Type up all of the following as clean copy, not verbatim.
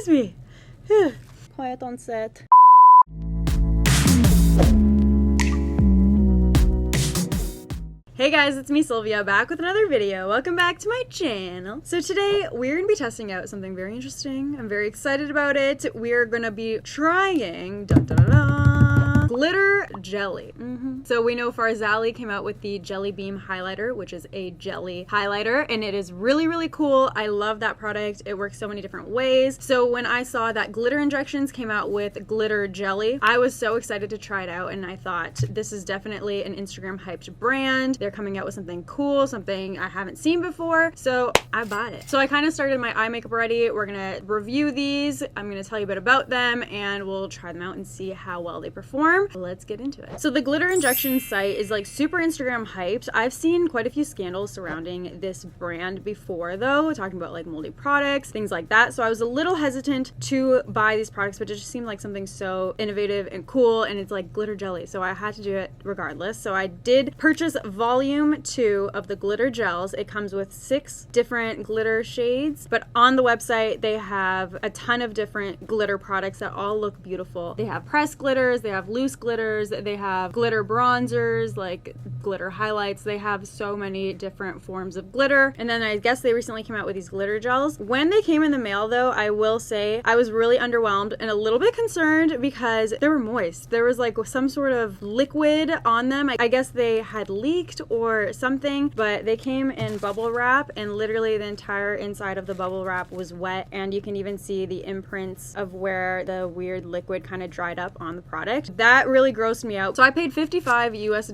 Excuse me. Quiet on set. Hey guys, it's me Sylvia, back with another video. Welcome back to my channel. So today we're going to be testing out something very interesting. I'm very excited about it. We're going to be trying glitter jelly. So we know Farzali came out with the Jelly Beam highlighter, which is a jelly highlighter, and it is really, really cool. I love that product. It works so many different ways. So when I saw that Glitter Injections came out with glitter jelly, I was so excited to try it out, and I thought this is definitely an Instagram hyped brand. They're coming out with something cool, something I haven't seen before, so I bought it. So I kind of started my eye makeup already. We're gonna review these. I'm gonna tell you a bit about them, and we'll try them out and see how well they perform. Let's get into it. So the Glitter Injections site is like super Instagram hyped. I've seen quite a few scandals surrounding this brand before though, talking about like moldy products, things like that. So I was a little hesitant to buy these products, but it just seemed like something so innovative and cool, and it's like glitter jelly, so I had to do it regardless. So I did purchase volume 2 of the glitter gels. It comes with 6 different glitter shades, but on the website they have a ton of different glitter products that all look beautiful. They have pressed glitters, they have loose glitters, they have glitter bronzers, like glitter highlights. They have so many different forms of glitter. And then I guess they recently came out with these glitter gels. When they came in the mail though, I will say I was really underwhelmed and a little bit concerned because they were moist. There was like some sort of liquid on them. I guess they had leaked or something, but they came in bubble wrap, and literally the entire inside of the bubble wrap was wet, and you can even see the imprints of where the weird liquid kind of dried up on the product. That really grossed me out. So I paid $55 US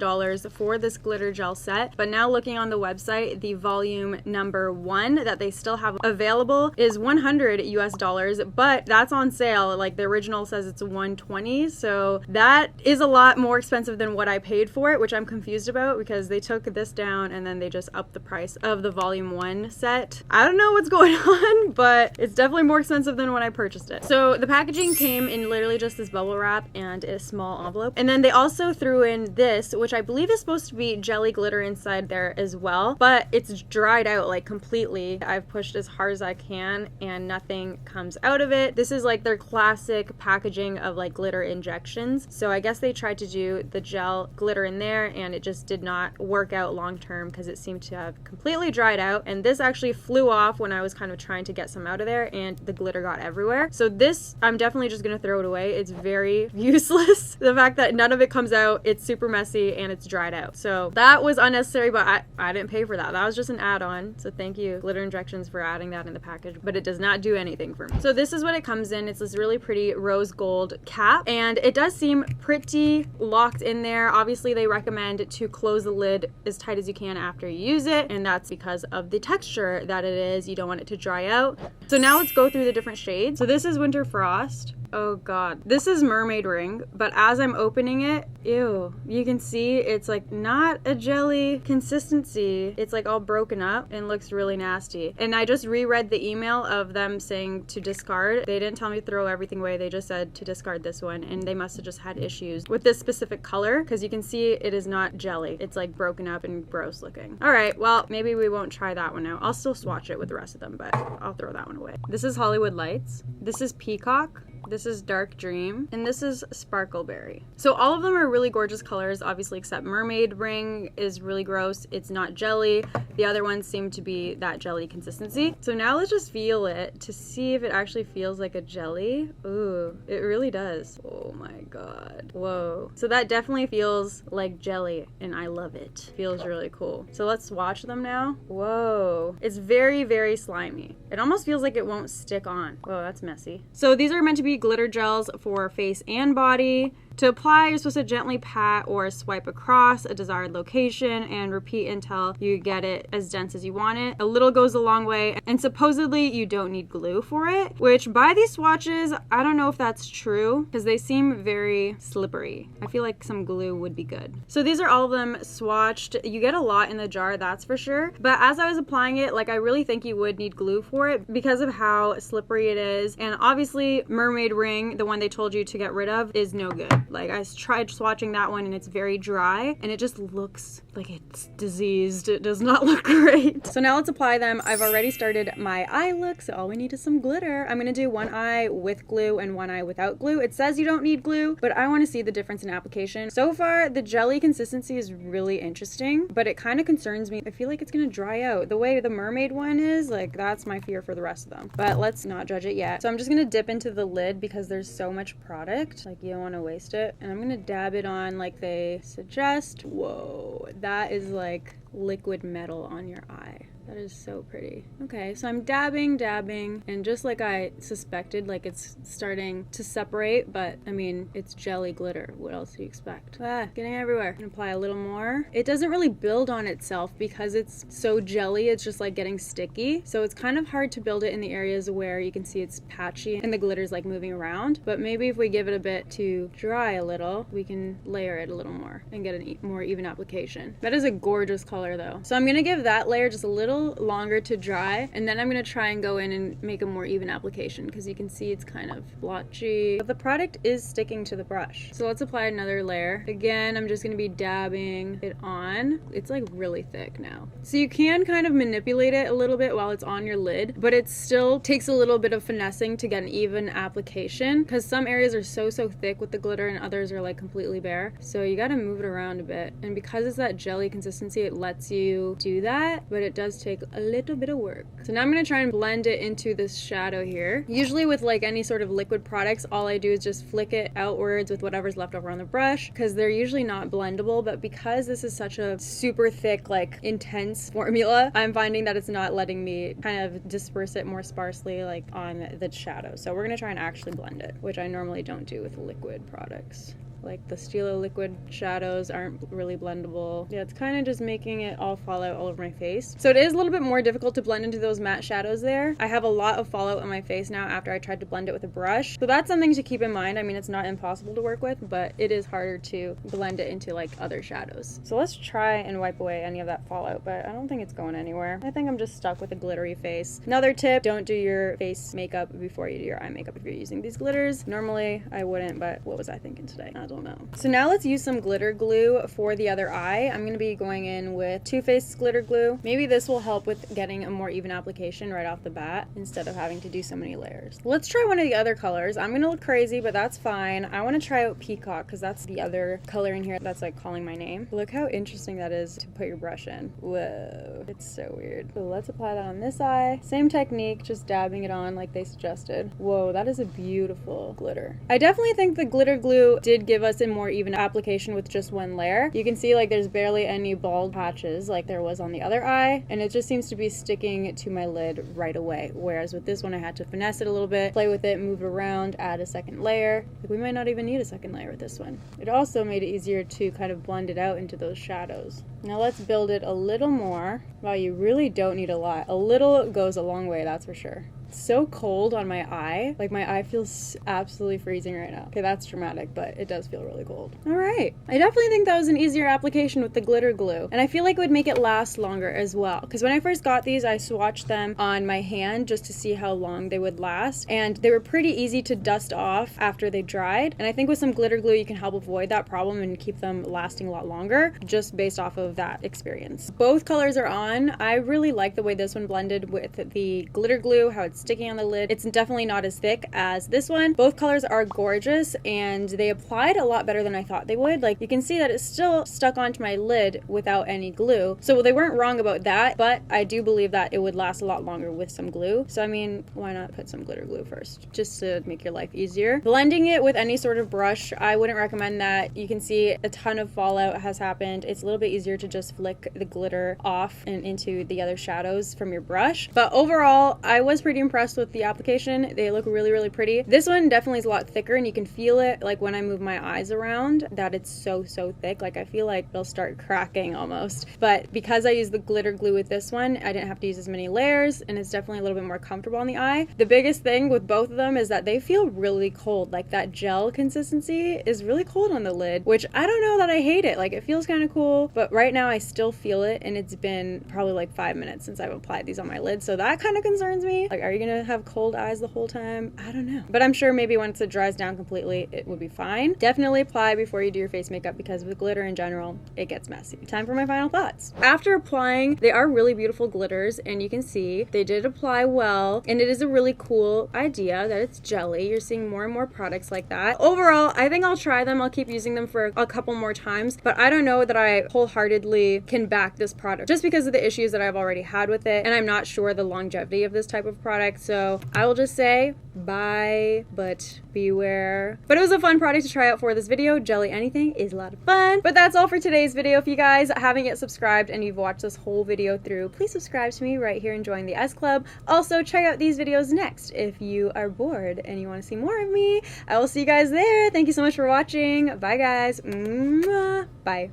for this glitter gel set, but now looking on the website, the volume number 1 that they still have available is $100 US, but that's on sale. Like the original says it's $120, so that is a lot more expensive than what I paid for it, which I'm confused about because they took this down and then they just upped the price of the volume 1 set. I don't know what's going on, but it's definitely more expensive than when I purchased it. So the packaging came in literally just this bubble wrap and a small envelope, and then they also threw in this, which I believe is supposed to be jelly glitter inside there as well, but it's dried out like completely. I've pushed as hard as I can and nothing comes out of it. This is like their classic packaging of like glitter injections. So I guess they tried to do the gel glitter in there and it just did not work out long term because it seemed to have completely dried out, and this actually flew off when I was kind of trying to get some out of there and the glitter got everywhere. So this, I'm definitely just gonna throw it away. It's very useless. The fact that none of it comes out, it's super messy and it's dried out. So that was unnecessary, but I didn't pay for that. That was just an add-on. So thank you Glitter Injections for adding that in the package, but it does not do anything for me. So this is what it comes in. It's this really pretty rose gold cap, and it does seem pretty locked in there. Obviously they recommend to close the lid as tight as you can after you use it, and that's because of the texture that it is. You don't want it to dry out. So now let's go through the different shades. So this is Winter Frost. Oh god. This is Mermaid Ring, but as I'm opening it, ew, you can see it's like not a jelly consistency. It's like all broken up and looks really nasty. And I just reread the email of them saying to discard. They didn't tell me to throw everything away. They just said to discard this one, and they must have just had issues with this specific color because you can see it is not jelly. It's like broken up and gross looking. All right, well, maybe we won't try that one out. I'll still swatch it with the rest of them, but I'll throw that one away. This is Hollywood Lights. This is Peacock. This is Dark Dream, and this is Sparkleberry. So all of them are really gorgeous colors, obviously, except Mermaid Ring is really gross. It's not jelly. The other ones seem to be that jelly consistency. So now let's just feel it to see if it actually feels like a jelly. Ooh, it really does. Oh my god. Whoa. So that definitely feels like jelly, and I love it. Feels really cool. So let's swatch them now. Whoa. It's very, very slimy. It almost feels like it won't stick on. Whoa, that's messy. So these are meant to be glitter gels for face and body. To apply, you're supposed to gently pat or swipe across a desired location and repeat until you get it as dense as you want it. A little goes a long way, and supposedly you don't need glue for it, which by these swatches, I don't know if that's true because they seem very slippery. I feel like some glue would be good. So these are all of them swatched. You get a lot in the jar, that's for sure. But as I was applying it, like I really think you would need glue for it because of how slippery it is. And obviously Mermaid Ring, the one they told you to get rid of, is no good. Like I tried swatching that one and it's very dry and it just looks like it's diseased. It does not look great. So now let's apply them. I've already started my eye look, so all we need is some glitter. I'm gonna do one eye with glue and one eye without glue. It says you don't need glue, but I want to see the difference in application. So far, the jelly consistency is really interesting, but it kind of concerns me. I feel like it's gonna dry out. The way the mermaid one is, like, that's my fear for the rest of them. But let's not judge it yet. So I'm just gonna dip into the lid because there's so much product. Like, you don't want to waste it. And I'm gonna dab it on like they suggest. Whoa, that is like liquid metal on your eye. That is so pretty. Okay, so I'm dabbing, and just like I suspected, like it's starting to separate, but I mean, it's jelly glitter. What else do you expect? Ah, getting everywhere. And apply a little more. It doesn't really build on itself because it's so jelly, it's just like getting sticky. So it's kind of hard to build it in the areas where you can see it's patchy and the glitter's like moving around. But maybe if we give it a bit to dry a little, we can layer it a little more and get a more even application. That is a gorgeous color though. So I'm gonna give that layer just a little longer to dry, and then I'm gonna try and go in and make a more even application because you can see it's kind of blotchy, but the product is sticking to the brush. So let's apply another layer. Again, I'm just gonna be dabbing it on. It's like really thick now. So you can kind of manipulate it a little bit while it's on your lid, but it still takes a little bit of finessing to get an even application because some areas are so thick with the glitter and others are like completely bare. So you gotta move it around a bit. And because it's that jelly consistency, it lets you do that, but it does take a little bit of work. So now I'm going to try and blend it into this shadow here. Usually with like any sort of liquid products, all I do is just flick it outwards with whatever's left over on the brush because they're usually not blendable, but because this is such a super thick, like intense formula, I'm finding that it's not letting me kind of disperse it more sparsely like on the shadow. So we're going to try and actually blend it, which I normally don't do with liquid products. Like the Stilo liquid shadows aren't really blendable. Yeah, it's kind of just making it all fall out all over my face. So it is a little bit more difficult to blend into those matte shadows there. I have a lot of fallout on my face now after I tried to blend it with a brush. So that's something to keep in mind. I mean, it's not impossible to work with, but it is harder to blend it into like other shadows. So let's try and wipe away any of that fallout, but I don't think it's going anywhere. I think I'm just stuck with a glittery face. Another tip, don't do your face makeup before you do your eye makeup if you're using these glitters. Normally I wouldn't, but what was I thinking today? I don't know. So now let's use some glitter glue for the other eye. I'm going to be going in with Too Faced glitter glue. Maybe this will help with getting a more even application right off the bat instead of having to do so many layers. Let's try one of the other colors. I'm going to look crazy, but that's fine. I want to try out Peacock because that's the other color in here that's like calling my name. Look how interesting that is to put your brush in. Whoa, it's so weird. So let's apply that on this eye. Same technique, just dabbing it on like they suggested. Whoa, that is a beautiful glitter. I definitely think the glitter glue did give us a more even application with just one layer. You can see like there's barely any bald patches like there was on the other eye, and it just seems to be sticking to my lid right away. Whereas with this one I had to finesse it a little bit, play with it, move it around, add a second layer. Like, we might not even need a second layer with this one. It also made it easier to kind of blend it out into those shadows. Now let's build it a little more. Wow, you really don't need a lot. A little goes a long way, that's for sure. So cold on my eye. Like my eye feels absolutely freezing right now. Okay, that's dramatic, but it does feel really cold. All right. I definitely think that was an easier application with the glitter glue. And I feel like it would make it last longer as well. Because when I first got these, I swatched them on my hand just to see how long they would last. And they were pretty easy to dust off after they dried. And I think with some glitter glue, you can help avoid that problem and keep them lasting a lot longer just based off of that experience. Both colors are on. I really like the way this one blended with the glitter glue, how it's sticking on the lid. It's definitely not as thick as this one. Both colors are gorgeous and they applied a lot better than I thought they would. Like you can see that it's still stuck onto my lid without any glue. So they weren't wrong about that, but I do believe that it would last a lot longer with some glue. So I mean, why not put some glitter glue first just to make your life easier. Blending it with any sort of brush, I wouldn't recommend that. You can see a ton of fallout has happened. It's a little bit easier to just flick the glitter off and into the other shadows from your brush. But overall, I was pretty impressed with the application. They look really, really pretty. This one definitely is a lot thicker and you can feel it like when I move my eyes around that it's so thick. Like I feel like they'll start cracking almost. But because I use the glitter glue with this one, I didn't have to use as many layers and it's definitely a little bit more comfortable on the eye. The biggest thing with both of them is that they feel really cold. Like that gel consistency is really cold on the lid, which I don't know that I hate it. Like it feels kind of cool, but right now I still feel it and it's been probably like 5 minutes since I've applied these on my lid. So that kind of concerns me. Like, are you gonna have cold eyes the whole time? I don't know. But I'm sure maybe once it dries down completely, it would be fine. Definitely apply before you do your face makeup because with glitter in general, it gets messy. Time for my final thoughts. After applying, they are really beautiful glitters, and you can see they did apply well, and it is a really cool idea that it's jelly. You're seeing more and more products like that. Overall, I think I'll try them. I'll keep using them for a couple more times, but I don't know that I wholeheartedly can back this product just because of the issues that I've already had with it, and I'm not sure the longevity of this type of product. So I will just say buy, but beware. But it was a fun product to try out for this video. Jelly anything is a lot of fun. But that's all for today's video. If you guys haven't yet subscribed and you've watched this whole video through, please subscribe to me right here and join the S Club. Also, check out these videos next if you are bored and you want to see more of me. I will see you guys there. Thank you so much for watching. Bye, guys. Mwah. Bye.